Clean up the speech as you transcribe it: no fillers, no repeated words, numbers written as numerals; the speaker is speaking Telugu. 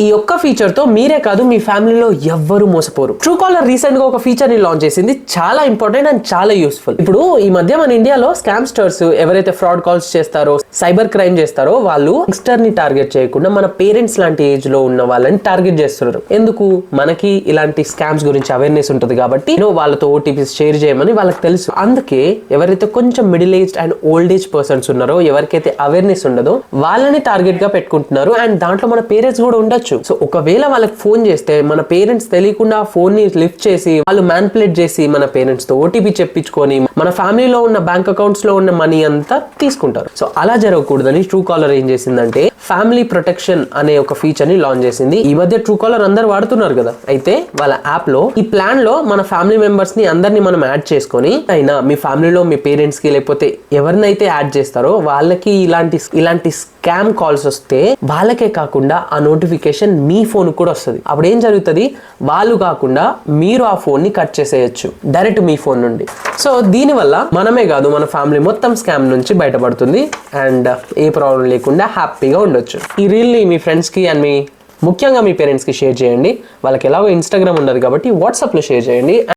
ఈ ఒక్క ఫీచర్ తో మీరే కాదు మీ ఫ్యామిలీలో ఎవ్వరు మోసపోరు. ట్రూ కాలర్ రీసెంట్ గా ఒక ఫీచర్ ని లాంచ్ చేసింది. చాలా ఇంపార్టెంట్ అండ్ చాలా యూస్ఫుల్. ఇప్పుడు ఈ మధ్య మన ఇండియాలో స్కామ్స్టర్స్ ఎవరైతే ఫ్రాడ్ కాల్స్ చేస్తారో, సైబర్ క్రైమ్ చేస్తారో, వాళ్ళు యంగ్స్టర్ ని టార్గెట్ చేయకుండా మన పేరెంట్స్ లాంటి ఏజ్ లో ఉన్న వాళ్ళని టార్గెట్ చేస్తున్నారు. ఎందుకు? మనకి ఇలాంటి స్కామ్స్ గురించి అవేర్నెస్ ఉంటుంది కాబట్టి వాళ్ళతో ఓటీపీస్ షేర్ చేయమని వాళ్ళకి తెలుసు. అందుకే ఎవరైతే కొంచెం middle age and old age persons ఉన్నారో, ఎవరికైతే అవేర్నెస్ ఉండదో వాళ్ళని టార్గెట్ గా పెట్టుకుంటున్నారు. అండ్ దాంట్లో మన పేరెంట్స్ కూడా ఉండొచ్చు. సో ఒకవేళ వాళ్ళకి ఫోన్ చేస్తే మన పేరెంట్స్ తెలియకుండా ఫోన్ ని లిఫ్ట్ చేసి వాళ్ళు మ్యానిపులేట్ చేసి మన పేరెంట్స్ తో ఓటీపీ చెప్పించుకొని మన ఫ్యామిలీలో ఉన్న బ్యాంక్ అకౌంట్స్ లో ఉన్న మనీ అంతా తీసుకుంటారు. సో అలా జరగకూడదని ట్రూ కాలర్ ఏం చేసిందంటే ఫ్యామిలీ ప్రొటెక్షన్ అనే ఒక ఫీచర్ ని లాంచ్ చేసింది. ఈ మధ్య ట్రూ కాలర్ అందరు వాడుతున్నారు కదా. అయితే వాళ్ళ యాప్ లో ఈ ప్లాన్ లో మన ఫ్యామిలీ మెంబర్స్ ని అందరినీ మనం యాడ్ చేసుకొని, అయినా మీ ఫ్యామిలీలో మీ పేరెంట్స్ కి లేకపోతే ఎవరినైతే యాడ్ చేస్తారో వాళ్ళకి ఇలాంటి స్కామ్ కాల్స్ వస్తే వాళ్ళకే కాకుండా ఆ నోటిఫికేషన్ మీ ఫోన్ కూడా వస్తుంది. అప్పుడు ఏం జరుగుతుంది? వాళ్ళు కాకుండా మీరు ఆ ఫోన్ ని కట్ చేసేయచ్చు డైరెక్ట్ మీ ఫోన్ నుండి. సో దీనివల్ల మనమే కాదు మన ఫ్యామిలీ మొత్తం స్కామ్ నుంచి బయటపడుతుంది అండ్ ఏ ప్రాబ్లం లేకుండా హ్యాపీగా ఉండొచ్చు. ఈ రీల్ ని మీ ఫ్రెండ్స్ కి అండ్ ముఖ్యంగా మీ పేరెంట్స్ కి షేర్ చేయండి. వాళ్ళకి ఎలాగో ఇన్స్టాగ్రామ్ ఉండదు కాబట్టి వాట్సాప్ లో షేర్ చేయండి.